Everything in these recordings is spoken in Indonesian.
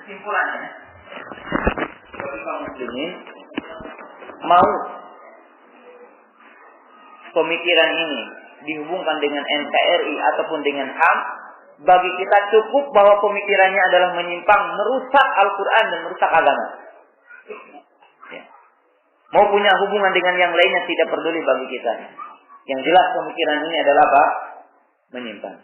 kesimpulannya, bagi kaum muslimin mau pemikiran ini dihubungkan dengan NKRI ataupun dengan HAM, bagi kita cukup bahwa pemikirannya adalah menyimpang, merusak Al-Quran dan merusak agama. Ya. Mau punya hubungan dengan yang lainnya tidak peduli bagi kita. Yang jelas pemikiran ini adalah apa? Menyimpang.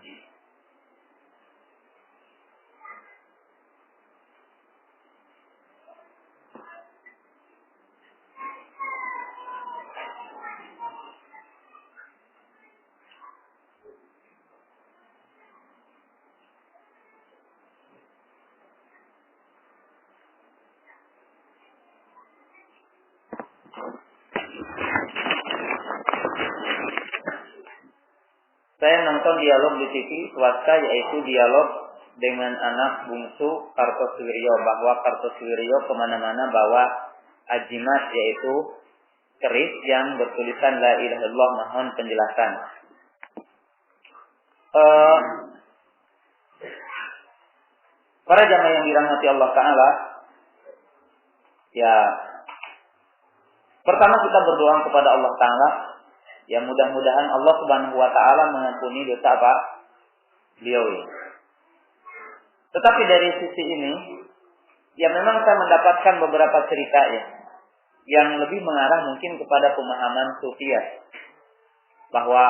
Saya nonton dialog di TV swasta, yaitu dialog dengan anak bungsu Kartosuwiryo, bahwa Kartosuwiryo kemana-mana bawa ajimat, yaitu keris yang bertulisan La ilaha illallah, mohon penjelasan. Para jamaah yang dirahmati Allah Ta'ala, ya, pertama kita berdoa kepada Allah Ta'ala, ya mudah-mudahan Allah Subhanahu wa Ta'ala mengampuni dosa apa? Beliau ini. Tetapi dari sisi ini, ya memang saya mendapatkan beberapa cerita ya, yang lebih mengarah mungkin kepada pemahaman Sufiyah, bahwa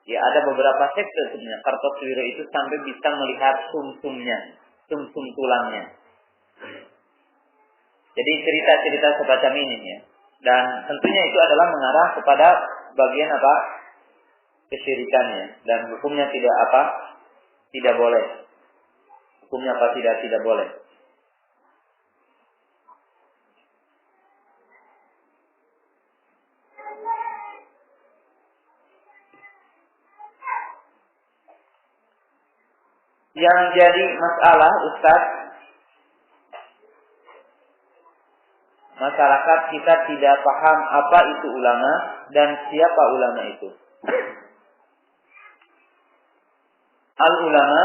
ya ada beberapa sekte sebenarnya Kartosuwiryo itu sampai bisa melihat sumsumnya, sumsum tulangnya. Jadi cerita-cerita semacam ini ya. Dan tentunya itu adalah mengarah kepada bagian apa? Kesyirikannya, dan hukumnya tidak apa? Tidak boleh. Hukumnya apa? Tidak boleh. Yang jadi masalah, Ustaz, masyarakat kita tidak paham apa itu ulama dan siapa ulama itu. Al-ulama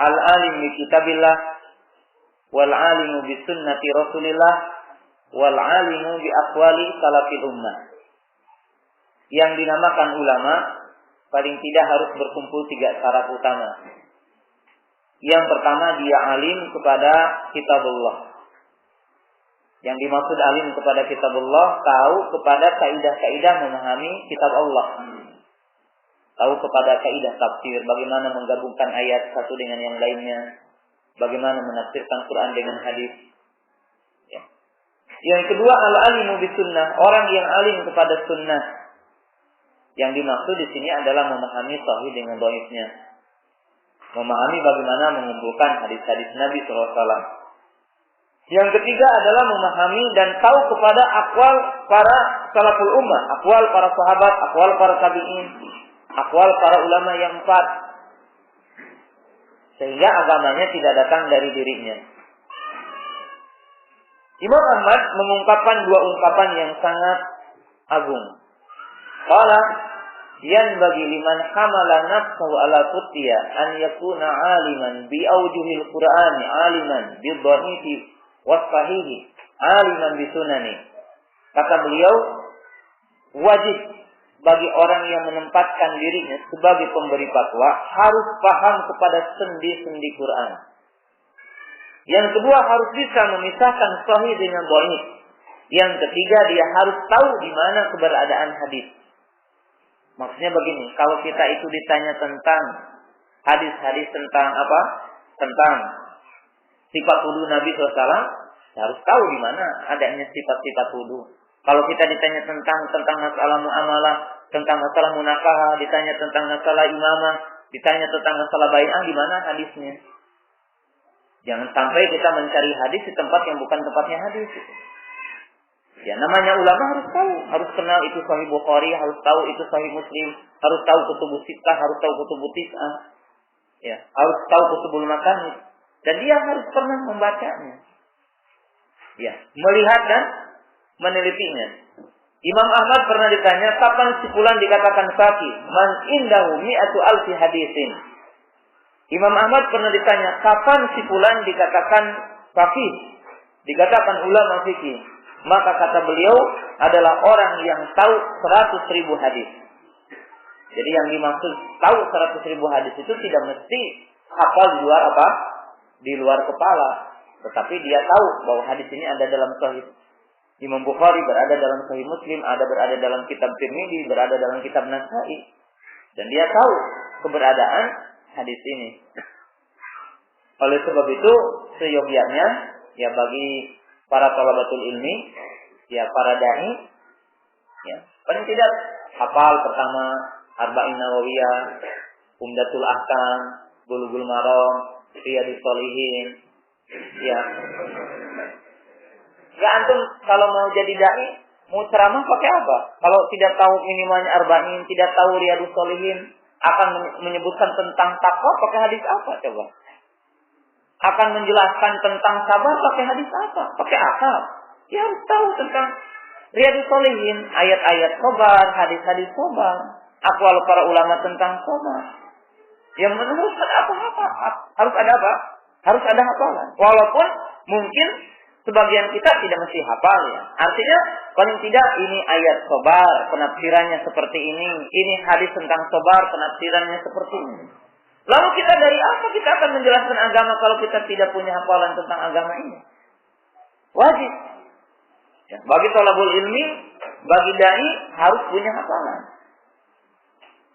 al-alim bi kitabillah, wal alimu bi sunnati Rasulillah, wal alimu bi aqwali salafil ummah. Yang dinamakan ulama paling tidak harus berkumpul 3 syarat utama. Yang pertama, dia alim kepada kitabullah. Yang dimaksud alim kepada kitabullah, tahu kepada kaidah-kaidah memahami kitab Allah. Tahu kepada kaidah tafsir, bagaimana menggabungkan ayat satu dengan yang lainnya, bagaimana menafsirkan Quran dengan hadis. Ya. Yang kedua, al-alimu bisunnah, orang yang alim kepada sunnah. Yang dimaksud di sini adalah memahami sahih dengan dhaifnya. Memahami bagaimana mengumpulkan hadis-hadis Nabi SAW. Yang ketiga adalah memahami dan tahu kepada akwal para salaful ummah, akwal para sahabat, akwal para tabi'in, akwal para ulama yang 4. Sehingga agamanya tidak datang dari dirinya. Imam Ahmad mengungkapkan 2 ungkapan yang sangat agung. Qala yanbaghi liman hamala nafsahu ala qutya an yakuna aliman bi awjuhil Qur'ani, aliman bi dhahifi was sahihi, aliman bi sunani. Kata beliau, wajib bagi orang yang menempatkan dirinya sebagai pemberi fatwa harus paham kepada sendi-sendi Quran. Yang kedua, harus bisa memisahkan sahih dengan dhaif. Yang ketiga, dia harus tahu di mana keberadaan hadis. Maksudnya begini, kalau kita itu ditanya tentang hadis-hadis tentang apa? Tentang sifat wudu Nabi SAW, harus tahu di mana adanya sifat-sifat wudu. Kalau kita ditanya tentang masalah muamalah, tentang masalah munakahah, ditanya tentang masalah imamah, ditanya tentang masalah bai'ah, di mana hadisnya? Jangan sampai kita mencari hadis di tempat yang bukan tempatnya hadis. Ya, namanya ulama harus tahu, harus kenal itu Sahih Bukhari, harus tahu itu Sahih Muslim, harus tahu Kutubus Sittah, harus tahu Kutubus Tis'ah. Ya, harus tahu Kutubul Masanid, dan dia harus pernah membacanya. Ya, melihat dan menelitinya. Imam Ahmad pernah ditanya, kapan si fulan dikatakan faqih? Man indahu mi'atu alfi hadisin. Imam Ahmad pernah ditanya, kapan si fulan dikatakan faqih, dikatakan ulama fikih? Maka kata beliau adalah orang yang tahu 100.000 hadis. Jadi yang dimaksud tahu 100.000 hadis itu tidak mesti hafal di luar apa? Di luar kepala. Tetapi dia tahu bahwa hadis ini ada dalam Sahih Imam Bukhari, berada dalam Sahih Muslim, berada dalam kitab Tirmidzi, berada dalam kitab Nasa'i. Dan dia tahu keberadaan hadis ini. Oleh sebab itu, seyogyanya ya bagi para thalabatul ilmi, ya para dai, ya paling tidak hafal pertama Arba'in Nawawiyah, Umdatul Ahkam, Bulughul Maram, Riyadhus Shalihin, ya. Ya antum kalau mau jadi dai, mau ceramah pakai apa? Kalau tidak tahu minimalnya Arba'in, tidak tahu Riyadhus Shalihin, akan menyebutkan tentang takwa pakai hadis apa coba? Akan menjelaskan tentang sabar pakai hadis apa? Pakai akal. Ya harus tahu tentang Riyadhus Shalihin, ayat-ayat sabar, hadis-hadis sabar, aqwal para ulama tentang sabar. Yang menurut harus ada apa? Harus ada hafalan. Walaupun mungkin sebagian kita tidak mesti hafal ya. Artinya paling tidak ini ayat sabar, penafsirannya seperti ini hadis tentang sabar, penafsirannya seperti ini. Lalu kita dari apa kita akan menjelaskan agama kalau kita tidak punya hafalan tentang agama ini? Wajib. Ya, bagi thalabul ilmi, bagi dai harus punya hafalan.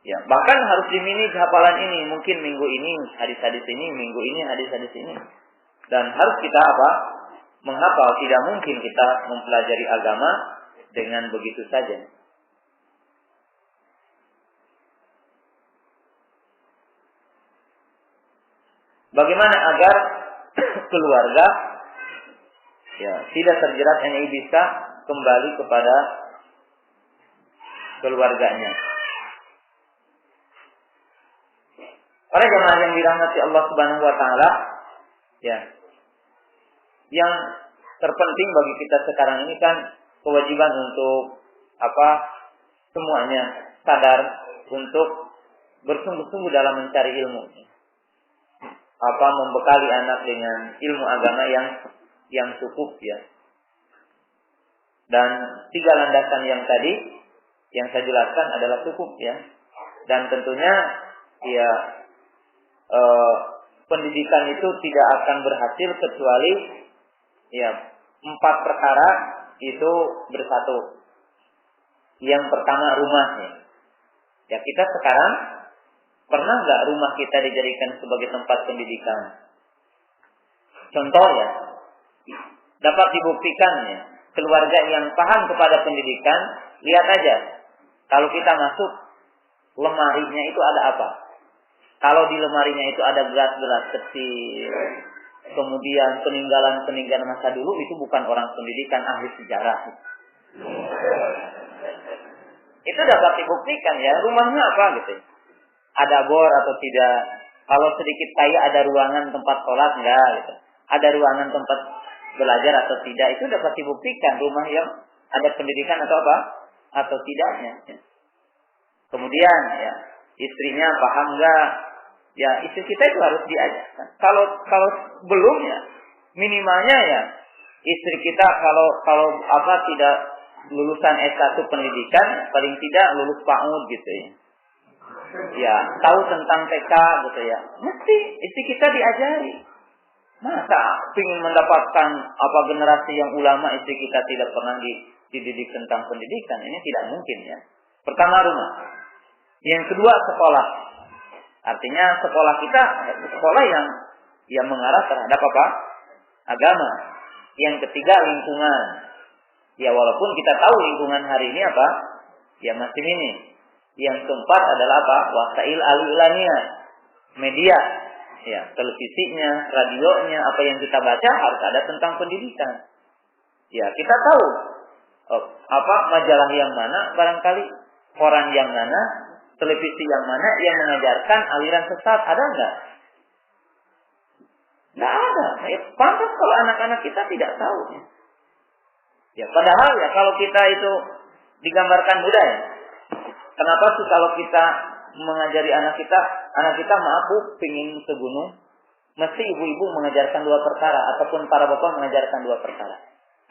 Ya, bahkan harus dimini hafalan ini. Mungkin minggu ini hadis-hadis ini, minggu ini hadis-hadis ini. Dan harus kita apa? Menghafal. Tidak mungkin kita mempelajari agama dengan begitu saja. Bagaimana agar keluarga ya tidak terjerat bisa kembali kepada keluarganya? Para jemaah yang dirahmati Allah Subhanahu wa taala, ya. Yang terpenting bagi kita sekarang ini kan kewajiban untuk semuanya sadar untuk bersungguh-sungguh dalam mencari ilmu. Membekali anak dengan ilmu agama yang cukup ya. Dan 3 landasan yang tadi yang saya jelaskan adalah cukup ya. Dan tentunya ya pendidikan itu tidak akan berhasil kecuali ya 4 perkara itu bersatu. Yang pertama rumahnya. Ya kita sekarang pernah nggak rumah kita dijadikan sebagai tempat pendidikan? Contoh ya, dapat dibuktikan ya, keluarga yang paham kepada pendidikan, lihat aja, kalau kita masuk, lemarinya itu ada apa? Kalau di lemarinya itu ada gelas-gelas kecil, kemudian peninggalan-peninggalan masa dulu, itu bukan orang pendidikan, ahli sejarah. Itu dapat dibuktikan ya, rumahnya apa gitu. Ada bor atau tidak? Kalau sedikit kaya ada ruangan tempat sholat enggak gitu. Ada ruangan tempat belajar atau tidak? Itu dapat dibuktikan rumah yang ada pendidikan atau apa? Atau tidaknya. Ya. Kemudian ya, istrinya paham enggak? Ya, istri kita itu harus diajarkan. Kalau belum ya, minimalnya ya istri kita kalau tidak lulusan S1 pendidikan, paling tidak lulus PAUD gitu ya. Ya, tahu tentang TK gitu ya. Mesti istri kita diajari. Masa ingin mendapatkan generasi yang ulama, istri kita tidak pernah dididik tentang pendidikan? Ini tidak mungkin ya. Pertama rumah. Yang kedua sekolah. Artinya sekolah kita sekolah yang mengarah terhadap agama. Yang ketiga lingkungan. Ya walaupun kita tahu lingkungan hari ini ya masih minim. Yang keempat adalah wasail al-ilmiah, media, ya televisinya, radionya, apa yang kita baca harus ada tentang pendidikan. Ya kita tahu majalah yang mana, barangkali koran yang mana, televisi yang mana yang mengajarkan aliran sesat, ada enggak? Enggak ada. Ya, pantas kalau anak-anak kita tidak tahu. Ya padahal ya kalau kita itu digambarkan budaya. Kenapa sih kalau kita mengajari anak kita maaf bu, pingin ke gunung, mesti ibu-ibu mengajarkan dua perkara ataupun para bapak mengajarkan dua perkara.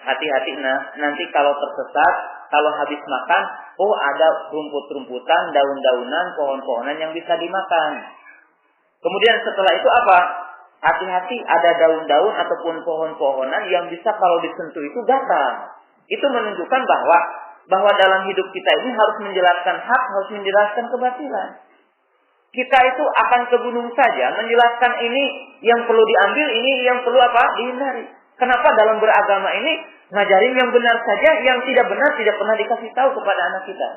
Hati-hati nanti kalau tersesat, kalau habis makan, oh ada rumput-rumputan, daun-daunan, pohon-pohonan yang bisa dimakan. Kemudian setelah itu apa? Hati-hati ada daun-daun ataupun pohon-pohonan yang bisa kalau disentuh itu gatal. Itu menunjukkan bahwa dalam hidup kita ini harus menjelaskan hak, harus menjelaskan kebatilan. Kita itu akan ke gunung saja menjelaskan ini yang perlu diambil, ini yang perlu apa? Dihindari. Kenapa dalam beragama ini ngajarin yang benar saja, yang tidak benar tidak pernah dikasih tahu kepada anak kita?